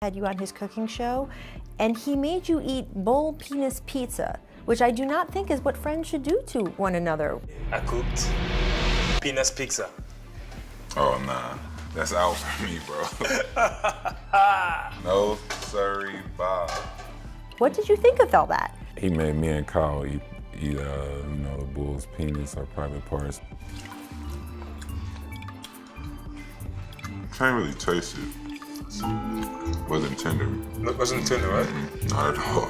had you on his cooking show, and he made you eat bowl penis pizza, which I do not think is what friends should do to one another. I cooked penis pizza. Oh, nah. That's out for me, bro. No, sorry, Bob. What did you think of all that? He made me and Kyle eat the bull's penis or private parts. Can't really taste it. Wasn't tender. Wasn't tender, right? Not at all.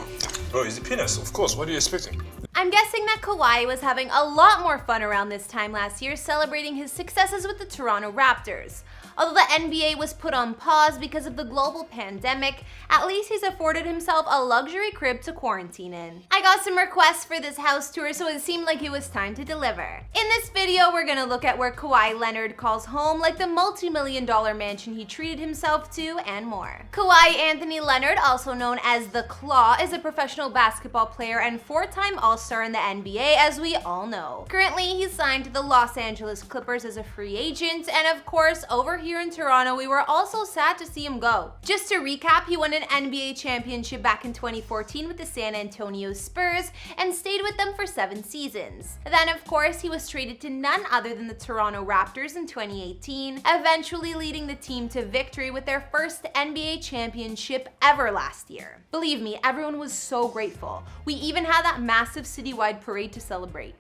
Bro, it's the penis, of course. What are you expecting? I'm guessing that Kawhi was having a lot more fun around this time last year celebrating his successes with the Toronto Raptors. Although the NBA was put on pause because of the global pandemic, at least he's afforded himself a luxury crib to quarantine in. I got some requests for this house tour, so it seemed like it was time to deliver. In this video, we're gonna look at where Kawhi Leonard calls home, like the multi-million-dollar mansion he treated himself to, and more. Kawhi Anthony Leonard, also known as The Claw, is a professional basketball player and four-time All-Star in the NBA, as we all know. Currently, he's signed to the Los Angeles Clippers as a free agent, and of course, over here in Toronto, we were also sad to see him go. Just to recap, he won an NBA championship back in 2014 with the San Antonio Spurs and stayed with them for 7 seasons. Then, of course, he was traded to none other than the Toronto Raptors in 2018, eventually leading the team to victory with their first NBA championship ever last year. Believe me, everyone was so grateful. We even had that massive citywide parade to celebrate.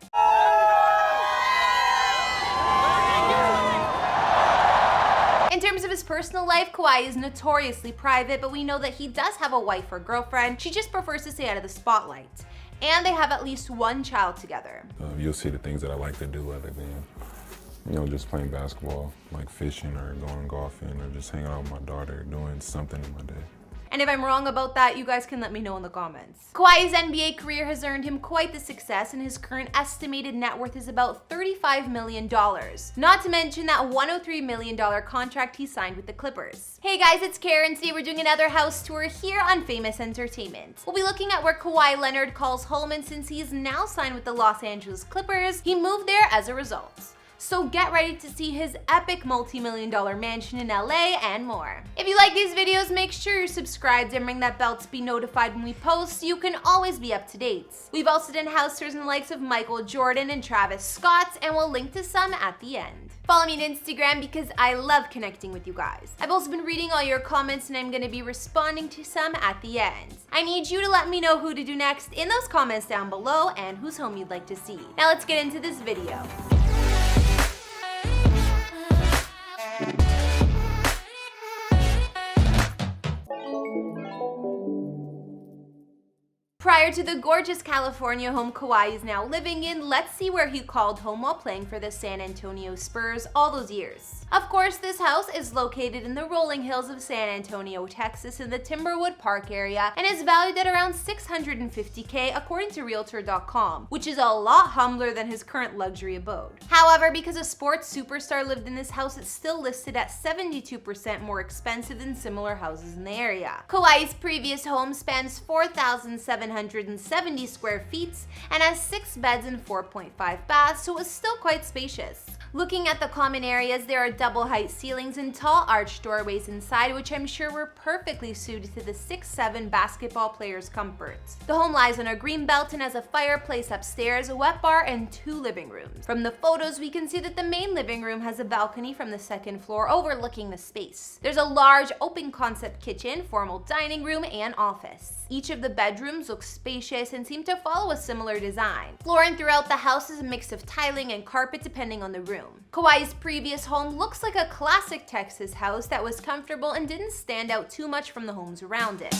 In terms of his personal life, Kawhi is notoriously private, but we know that he does have a wife or girlfriend. She just prefers to stay out of the spotlight. And they have at least one child together. You'll see the things that I like to do other than, just playing basketball, like fishing or going golfing or just hanging out with my daughter, doing something in my day. And if I'm wrong about that, you guys can let me know in the comments. Kawhi's NBA career has earned him quite the success, and his current estimated net worth is about $35 million. Not to mention that $103 million contract he signed with the Clippers. Hey guys, it's Karen. Today we're doing another house tour here on Famous Entertainment. We'll be looking at where Kawhi Leonard calls home, and since he's now signed with the Los Angeles Clippers, he moved there as a result. So get ready to see his epic multi-million-dollar mansion in LA and more. If you like these videos, make sure you're subscribed and ring that bell to be notified when we post so you can always be up to date. We've also done house tours in the likes of Michael Jordan and Travis Scott, and we'll link to some at the end. Follow me on Instagram because I love connecting with you guys. I've also been reading all your comments and I'm gonna be responding to some at the end. I need you to let me know who to do next in those comments down below and whose home you'd like to see. Now let's get into this video. Prior to the gorgeous California home Kawhi is now living in, let's see where he called home while playing for the San Antonio Spurs all those years. Of course, this house is located in the rolling hills of San Antonio, Texas in the Timberwood Park area and is valued at around $650K according to Realtor.com, which is a lot humbler than his current luxury abode. However, because a sports superstar lived in this house, it's still listed at 72% more expensive than similar houses in the area. Kawhi's previous home spans 4,770 square feet and has 6 beds and 4.5 baths, so it's still quite spacious. Looking at the common areas, there are double height ceilings and tall arched doorways inside, which I'm sure were perfectly suited to the 6'7" basketball player's comfort. The home lies on a green belt and has a fireplace upstairs, a wet bar, and 2 living rooms. From the photos, we can see that the main living room has a balcony from the 2nd floor overlooking the space. There's a large open concept kitchen, formal dining room, and office. Each of the bedrooms looks spacious and seem to follow a similar design. Flooring throughout the house is a mix of tiling and carpet depending on the room. Kawhi's previous home looks like a classic Texas house that was comfortable and didn't stand out too much from the homes around it.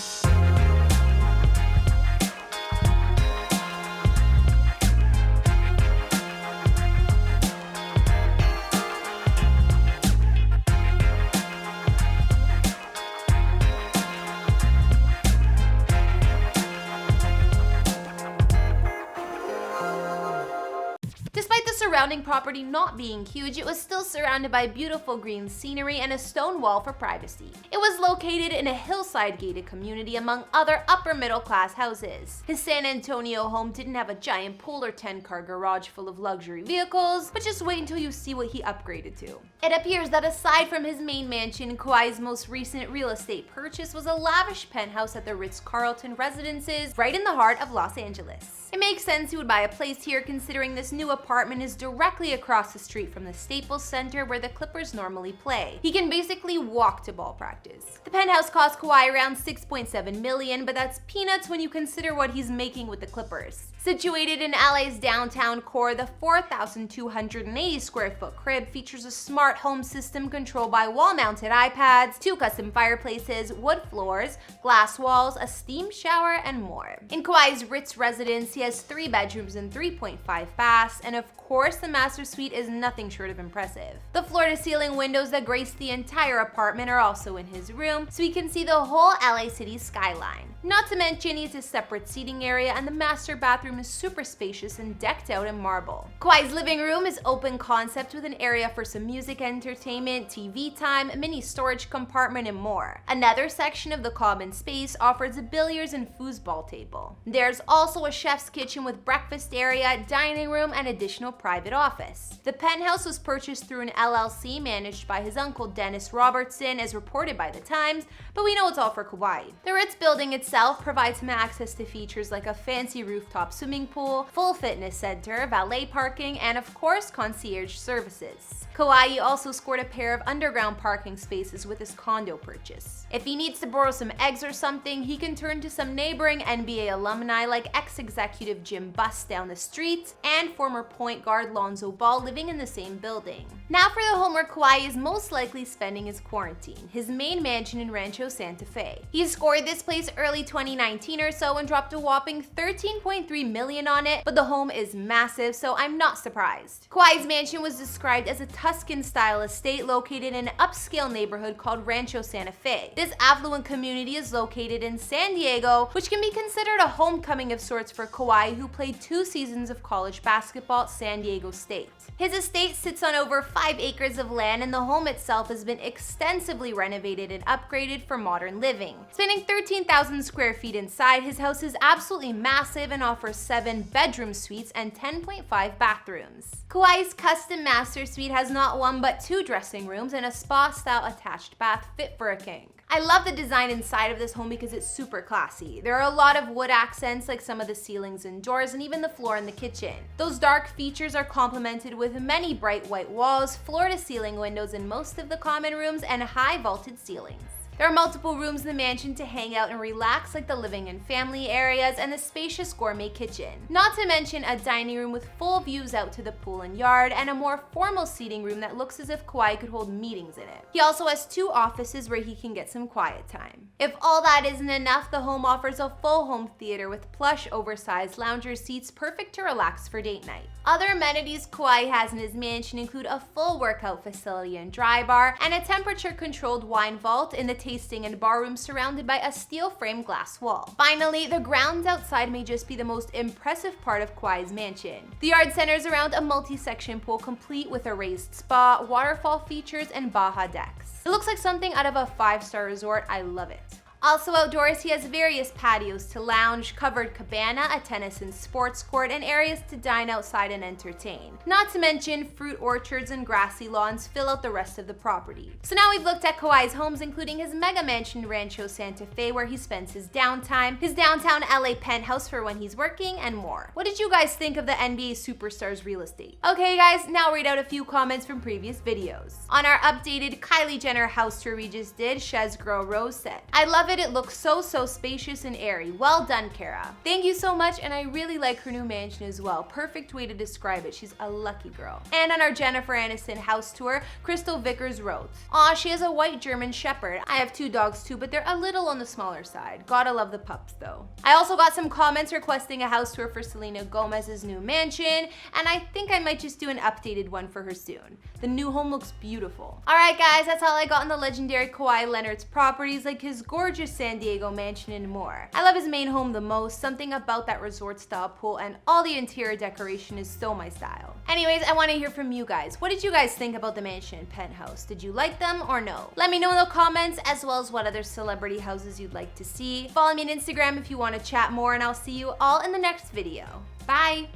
surrounding property not being huge, it was still surrounded by beautiful green scenery and a stone wall for privacy. It was located in a hillside gated community among other upper middle class houses. His San Antonio home didn't have a giant pool or 10-car garage full of luxury vehicles, but just wait until you see what he upgraded to. It appears that aside from his main mansion, Kawhi's most recent real estate purchase was a lavish penthouse at the Ritz-Carlton Residences right in the heart of Los Angeles. It makes sense he would buy a place here considering this new apartment is directly across the street from the Staples Center where the Clippers normally play. He can basically walk to ball practice. The penthouse cost Kawhi around $6.7 million, but that's peanuts when you consider what he's making with the Clippers. Situated in LA's downtown core, the 4,280 square foot crib features a smart home system controlled by wall-mounted iPads, 2 custom fireplaces, wood floors, glass walls, a steam shower, and more. In Kawhi's Ritz residence, he has 3 bedrooms and 3.5 baths, and of course, the master suite is nothing short of impressive. The floor-to-ceiling windows that grace the entire apartment are also in his room, so he can see the whole LA City skyline. Not to mention, he has a separate seating area, and the master bathroom is super spacious and decked out in marble. Kawhi's living room is open concept with an area for some music entertainment, TV time, a mini storage compartment, and more. Another section of the common space offers a billiards and foosball table. There's also a chef's kitchen with breakfast area, dining room, and additional private office. The penthouse was purchased through an LLC managed by his uncle Dennis Robertson, as reported by The Times, but we know it's all for Kawhi. The Ritz building itself provides him access to features like a fancy rooftop swimming pool, full fitness center, valet parking, and of course, concierge services. Kawhi also scored a pair of underground parking spaces with his condo purchase. If he needs to borrow some eggs or something, he can turn to some neighboring NBA alumni like ex-executive Jim Buss down the street and former point guard Lonzo Ball living in the same building. Now for the home where Kawhi is most likely spending his quarantine, his main mansion in Rancho Santa Fe. He scored this place early 2019 or so and dropped a whopping $13.3 million on it, but the home is massive, so I'm not surprised. Kawhi's mansion was described as a Tuscan-style estate located in an upscale neighborhood called Rancho Santa Fe. This affluent community is located in San Diego, which can be considered a homecoming of sorts for Kawhi, who played 2 seasons of college basketball at San Diego State. His estate sits on over 5 acres of land, and the home itself has been extensively renovated and upgraded for modern living. Spanning 13,000 square feet inside, his house is absolutely massive and offers 7 bedroom suites and 10.5 bathrooms. Kawhi's custom master suite has not 1 but 2 dressing rooms and a spa-style attached bath fit for a king. I love the design inside of this home because it's super classy. There are a lot of wood accents like some of the ceilings and doors and even the floor in the kitchen. Those dark features are complemented with many bright white walls, floor-to-ceiling windows in most of the common rooms, and high vaulted ceilings. There are multiple rooms in the mansion to hang out and relax, like the living and family areas and the spacious gourmet kitchen. Not to mention a dining room with full views out to the pool and yard, and a more formal seating room that looks as if Kawhi could hold meetings in it. He also has 2 offices where he can get some quiet time. If all that isn't enough, the home offers a full home theater with plush, oversized lounger seats perfect to relax for date night. Other amenities Kawhi has in his mansion include a full workout facility and dry bar, and a temperature-controlled wine vault in the tasting and bar room surrounded by a steel frame glass wall. Finally, the grounds outside may just be the most impressive part of Kawhi's mansion. The yard centers around a multi-section pool complete with a raised spa, waterfall features, and Baja decks. It looks like something out of a 5-star resort. I love it. Also outdoors, he has various patios to lounge, covered cabana, a tennis and sports court, and areas to dine outside and entertain. Not to mention, fruit orchards and grassy lawns fill out the rest of the property. So now we've looked at Kawhi's homes, including his mega mansion Rancho Santa Fe, where he spends his downtime, his downtown LA penthouse for when he's working, and more. What did you guys think of the NBA superstar's real estate? Okay guys, now read out a few comments from previous videos. On our updated Kylie Jenner house tour we just did, Shez Girl Rose said, "I love it looks so spacious and airy. Well done, Kara." Thank you so much, and I really like her new mansion as well. Perfect way to describe it. She's a lucky girl. And on our Jennifer Aniston house tour, Crystal Vickers wrote, "Aw, she has a white German Shepherd. I have 2 dogs too, but they're a little on the smaller side. Gotta love the pups though." I also got some comments requesting a house tour for Selena Gomez's new mansion, and I think I might just do an updated one for her soon. The new home looks beautiful. Alright guys, that's all I got on the legendary Kawhi Leonard's properties, like his gorgeous luxurious San Diego mansion and more. I love his main home the most. Something about that resort style pool and all the interior decoration is so my style. Anyways, I want to hear from you guys. What did you guys think about the mansion and penthouse? Did you like them or no? Let me know in the comments, as well as what other celebrity houses you'd like to see. Follow me on Instagram if you want to chat more, and I'll see you all in the next video. Bye!